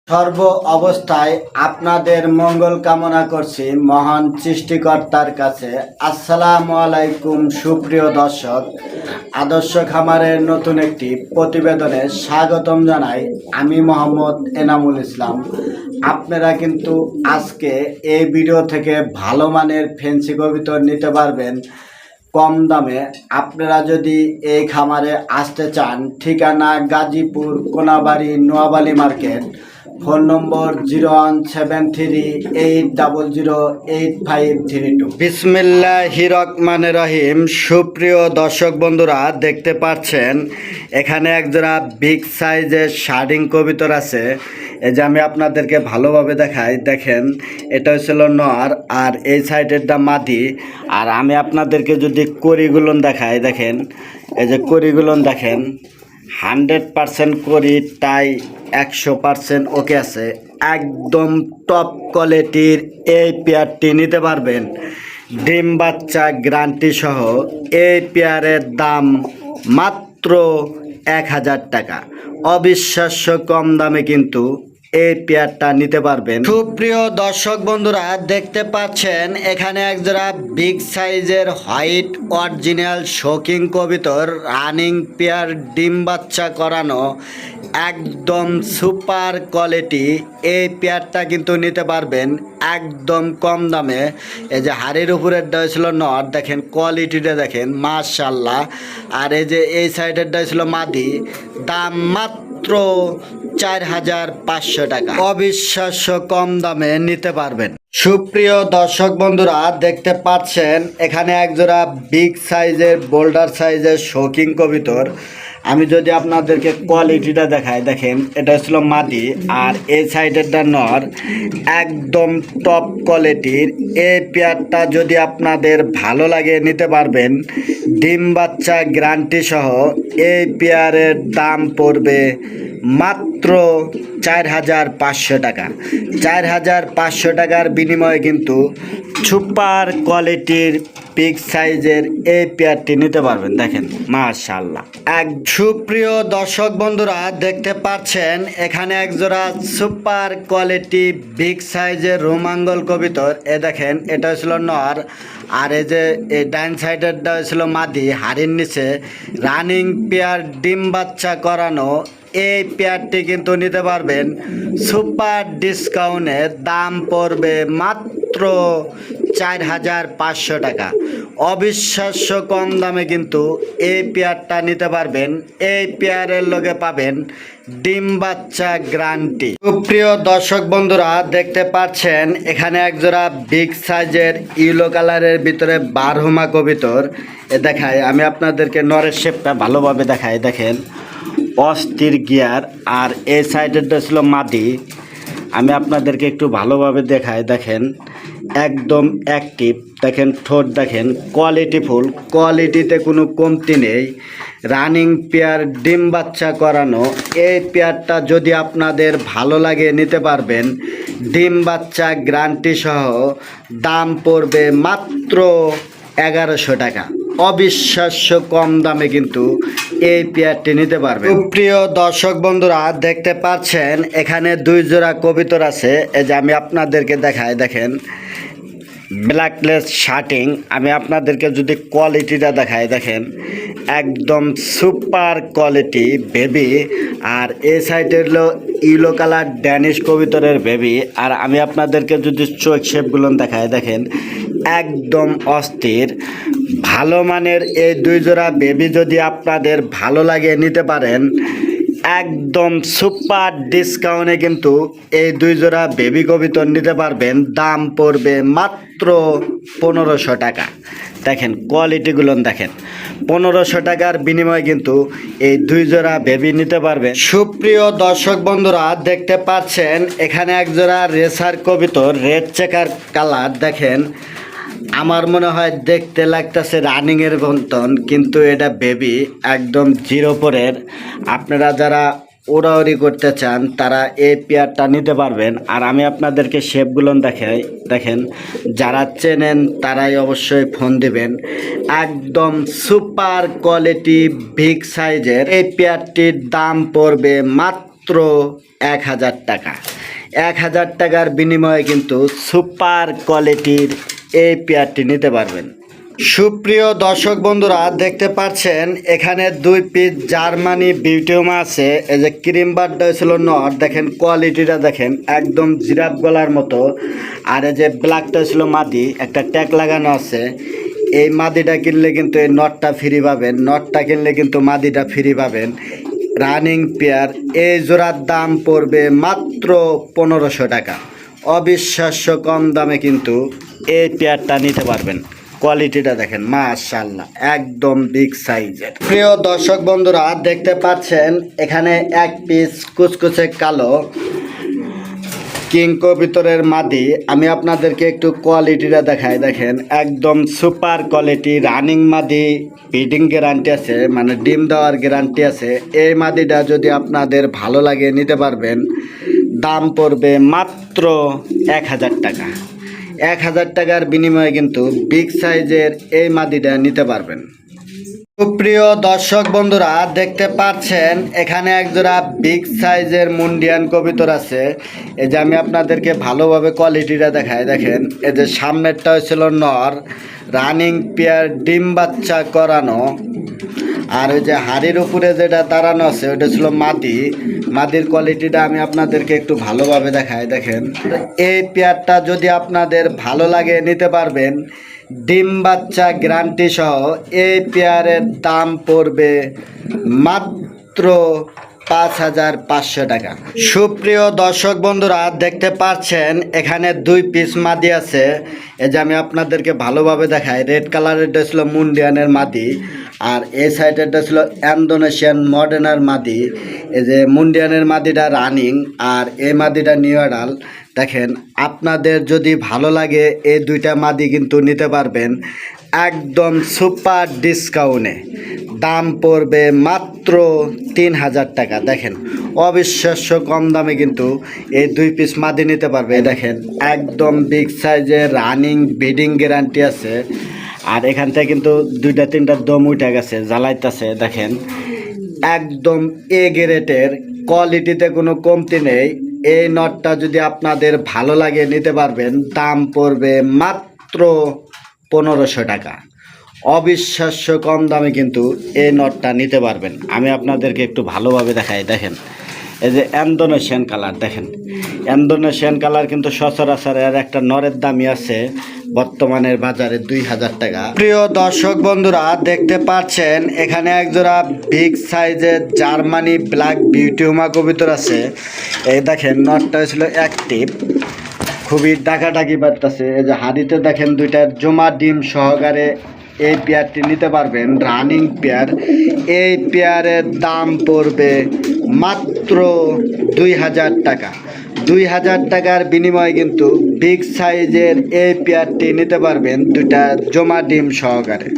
সর্ব অবস্থায় আপনাদের মঙ্গল কামনা করছি মহান সৃষ্টিকর্তার কাছে। আসসালামু আলাইকুম সুপ্রিয় দর্শক, আদর্শ খামারের নতুন একটি প্রতিবেদনে স্বাগতম জানাই। আমি মোহাম্মদ এনামুল ইসলাম। আপনারা কিন্তু আজকে এই ভিডিও থেকে ভালো মানের ফেন্সি কবুতর নিতে পারবেন কম দামে। আপনারা যদি এই খামারে আসতে চান, ঠিকানা গাজীপুর কোনাবাড়ি নোয়াবালি মার্কেট, ফোন নম্বর 01738008532। বিসমিল্লাহির রহমানির রহিম। সুপ্রিয় দর্শক বন্ধুরা, দেখতে পাচ্ছেন এখানে একজোড়া বিগ সাইজের শার্ডিং কবুতর আছে। এই যে আমি আপনাদেরকে ভালোভাবে দেখাই, দেখেন এটা হচ্ছিল নর আর এই সাইডেরটা মাদি। আর আমি আপনাদেরকে যদি করিগুলো দেখাই, দেখেন এই যে করিগুলো দেখেন 100% করি, তাই 100% ওকে আছে। একদম টপ কোয়ালিটির এই পেয়ারটি নিতে পারবেন ডিম বাচ্চা গ্যারান্টি সহ। এই পেয়ারের দাম মাত্র 1000 টাকা। অবিশ্বাস্য কম দামে কিন্তু এই পেয়ারটা নিতে পারবেন। সুপ্রিয় দর্শক বন্ধুরা, দেখতে পাচ্ছেন এখানে একজোড়া বিগ সাইজের হোয়াইট অরিজিনাল শৌকিং কবুতর, রানিং পেয়ার, ডিম বাচ্চা করানো, একদম সুপার কোয়ালিটি। এই পেয়ারটা কিন্তু নিতে পারবেন একদম কম দামে। এই যে হাড়ির উপরেরটা হয়েছিল নর, দেখেন কোয়ালিটিটা দেখেন মাশাআল্লাহ। আর এই যে এই সাইডেরটা হয়েছিল মাদি, দাম মাত্র 4500 টাকা। অবিশ্বাস্য কম দামে নিতে পারবেন। সুপ্রিয় দর্শক বন্ধুরা, দেখতে পাচ্ছেন এখানে একজোড়া বিগ সাইজের বোল্ডার সাইজের শৌকিং কবুতর। আমি যদি আপনাদেরকে কোয়ালিটিটা দেখাই, দেখেন এটা ছিল মাদি আর এই সাইডেরটা নর, একদম টপ কোয়ালিটির। এই পেয়ারটা যদি আপনাদের ভালো লাগে নিতে পারবেন ডিম বাচ্চা গ্যারান্টি সহ। এই পেয়ারের দাম পড়বে মাত্র 4500 টাকা। 4500 টাকার বিনিময়ে কিন্তু সুপার কোয়ালিটির বিগ সাইজের এই পেয়ারটি নিতে পারবেন। দেখেন মাশাআল্লাহ। এক সুপ্রিয় দর্শক বন্ধুরা, দেখতে পাচ্ছেন এখানে একজোড়া সুপার কোয়ালিটি বিগ সাইজের রোমাঙ্গল কবুতর। এ দেখেন এটা হচ্ছিল নর আর এই যে এই ডাইন সাইডেরটা হয়েছিল মাদি, হাড়ির নিচে রানিং পেয়ার, ডিম বাচ্চা করানো। এই পেয়ারটি কিন্তু নিতে পারবেন সুপার ডিসকাউন্টে। দাম পড়বে মাত্র 4500 টাকা। অবিশ্বাস্য কম দামে কিন্তু এই পেয়ারটা নিতে পারবেন। এই পেয়ারের লগে পাবেন ডিম বাচ্চা গ্যারান্টি। সুপ্রিয় দর্শক বন্ধুরা, দেখতে পাচ্ছেন এখানে একজোড়া বিগ সাইজের ইয়েলো কালারের ভিতরে বারহুমা কবুতর। এ দেখায় আমি আপনাদেরকে নরের শেপটা ভালোভাবে দেখাই, দেখেন অস্থির গিয়ার। আর এই সাইডেরটা ছিল মাদি। আমি আপনাদেরকে একটু ভালোভাবে দেখাই, দেখেন একদম অ্যাক্টিভ। দেখেন ঠোঁট দেখেন কোয়ালিটিফুল, কোয়ালিটিতে কোনো কমতি নেই। রানিং পেয়ার, ডিম বাচ্চা করানো। এই পেয়ারটা যদি আপনাদের ভালো লাগে নিতে পারবেন ডিম বাচ্চা গ্যারান্টি সহ। দাম পড়বে মাত্র 1100 টাকা। অবিশ্বাস্য কম দামে কিন্তু এই পেয়ারটি নিতে পারবেন। প্রিয় দর্শক বন্ধুরা, দেখতে পাচ্ছেন এখানে 2 জোড়া কবুতর আছে। এই যে আমি আপনাদেরকে দেখাই, দেখেন ব্ল্যাকলেস শার্টিং। আমি আপনাদেরকে যদি কোয়ালিটিটা দেখাই, দেখেন একদম সুপার কোয়ালিটি বেবি। আর এই সাইডের হলো ইয়েলো কালার ড্যানিশ কবুতরের বেবি। আর আমি আপনাদেরকে যদি চোখ শেপগুলো দেখাই, দেখেন একদম অস্থির। ভালো মানের এই 2 জোড়া বেবি যদি আপনাদের ভালো লাগে নিতে পারেন একদম সুপার ডিসকাউন্টে কিন্তু এই 2 জোড়া বেবি কবুতর নিতে পারবেন। দাম পড়বে মাত্র 1500 টাকা। দেখেন কোয়ালিটিগুলো দেখেন, 1500 টাকার বিনিময়ে কিন্তু এই 2 জোড়া বেবি নিতে পারবেন। সুপ্রিয় দর্শক বন্ধুরা, দেখতে পাচ্ছেন এখানে একজোড়া রেসার কবুতর, রেড চেকার কালার। দেখেন আমার মনে হয় দেখতে লাগতেছে রানিংয়ের মতন, কিন্তু এটা বেবি, একদম 0 পরের। আপনারা যারা ওড়াউড়ি করতে চান তারা এই পেয়ারটা নিতে পারবেন। আর আমি আপনাদেরকে শেপগুলো দেখাই, দেখেন যারা চেনেন তারাই অবশ্যই ফোন দিবেন। একদম সুপার কোয়ালিটি বিগ সাইজের এই পেয়ারটির দাম পড়বে মাত্র 1000 টাকা। 1000 টাকার বিনিময়ে কিন্তু সুপার কোয়ালিটির এই পেয়ারটি নিতে পারবেন। সুপ্রিয় দর্শক বন্ধুরা, দেখতে পাচ্ছেন এখানে 2 পিস জার্মানি বিউটিউমা আছে। এই যে ক্রিম বারটা ছিল নর, দেখেন কোয়ালিটিটা দেখেন, একদম জিরাফ গলার মতো। আর এই যে ব্ল্যাকটা ছিল মাদি, একটা ট্যাগ লাগানো আছে। এই মাদিটা কিনলে কিন্তু এই নটটা ফ্রি পাবেন, নটটা কিনলে কিন্তু মাদিটা ফ্রি পাবেন। রানিং পেয়ার, এই জোড়ার দাম পড়বে মাত্র 1500 টাকা। অবিশ্বাস্য কম দামে কিন্তু এই পেয়ারটা নিতে পারবেন। কোয়ালিটিটা দেখেন, মাশাআল্লাহ, একদম বিগ সাইজের। প্রিয় দর্শক বন্ধুরা, দেখতে পাচ্ছেন এখানে 1 পিস কুচকুচে কালো কিং কবুতরের মাদি। আমি আপনাদেরকে একটু কোয়ালিটিটা দেখাই, দেখেন একদম সুপার কোয়ালিটি, রানিং মাদি, ব্রিডিং গ্যারান্টি আছে, মানে ডিম দেওয়ার গ্যারান্টি আছে। এই মাদিটা যদি আপনাদের ভালো লাগে নিতে পারবেন। দাম পড়বে মাত্র 1000 টাকা। 1000 টাকার বিনিময়ে কিন্তু বিগ সাইজের এই মাদিটা নিতে পারবেন। সুপ্রিয় দর্শক বন্ধুরা, দেখতে পাচ্ছেন এখানে একজোড়া বিগ সাইজের মুন্ডিয়ান কবুতর আছে। এই যে আমি আপনাদেরকে ভালোভাবে কোয়ালিটিটা দেখাই, দেখেন এই যে সামনেরটা হয়েছিল নর, রানিং পেয়ার, ডিম বাচ্চা করানো। আর ওই যে হাড়ির উপরে যেটা দাঁড়ানো আছে ওটা ছিল মাদি। মাদির কোয়ালিটিটা আমি আপনাদেরকে একটু ভালোভাবে দেখাই, দেখেন এই পেয়ারটা যদি আপনাদের ভালো লাগে নিতে পারবেন। ডিম বাচ্চা গ্যারান্টি সহ এই পেয়ারের দাম পড়বে মাত্র 5500 টাকা। সুপ্রিয় দর্শক বন্ধুরা, দেখতে পাচ্ছেন এখানে 2 পিস মাদি আছে। এই যে আমি আপনাদেরকে ভালোভাবে দেখাই, রেড কালারেরটা ছিল মুন্ডিয়ানের মাদি, আর এই সাইডেরটা ছিল ইন্দোনেশিয়ান মডার্নার মাদি। এই যে মুন্ডিয়ানের মাদিটা রানিং, আর এই মাদিটা নিউ অ্যাডাল। দেখেন আপনাদের যদি ভালো লাগে এই 2টা মাদি কিন্তু নিতে পারবেন একদম সুপার ডিসকাউন্টে। দাম পড়বে মাত্র 3000 টাকা। দেখেন অবিশ্বাস্য কম দামে কিন্তু এই 2 পিস মাদি নিতে পারবে। দেখেন একদম বিগ সাইজের, রানিং, ব্রিডিং গ্যারান্টি আছে। আর এখান থেকে কিন্তু 2-3টা দম উঠে গেছে, জ্বালাইতেছে। দেখেন একদম এ গ্রেডের, কোয়ালিটিতে কোনো কমতি নেই। এই নটটা যদি আপনাদের ভালো লাগে নিতে পারবেন। দাম পড়বে মাত্র 1500 টাকা। অবিশ্বাস্য কম দামে কিন্তু এই নটটা নিতে পারবেন। আমি আপনাদেরকে একটু ভালোভাবে দেখাই, দেখেন এই যে ইন্দোনেশিয়ান কালার, দেখেন ইন্দোনেশিয়ান কালার কিন্তু সচরাচর এর একটা নরের দামই আছে বর্তমানের বাজারে 2000 টাকা। প্রিয় দর্শক বন্ধুরা, দেখতে পাচ্ছেন এখানে একজোড়া বিগ সাইজের জার্মানি ব্ল্যাক বিউটিউমা কবুতর আছে। এই দেখেন নটটা ছিল অ্যাক্টিভ, খুবই ডাকাডাকি বাড়তেছে। এই যে হাড়িতে দেখেন 2টা জমা ডিম সহকারে এই পেয়ারটি নিতে পারবেন, রানিং পেয়ার। এই পেয়ারের দাম পড়বে মাত্র 2000 টাকা। 2000 টাকার বিনিময়ে কিন্তু বিগ সাইজের এই পেয়ারটি নিতে পারবেন 2টা জমা ডিম সহকারে।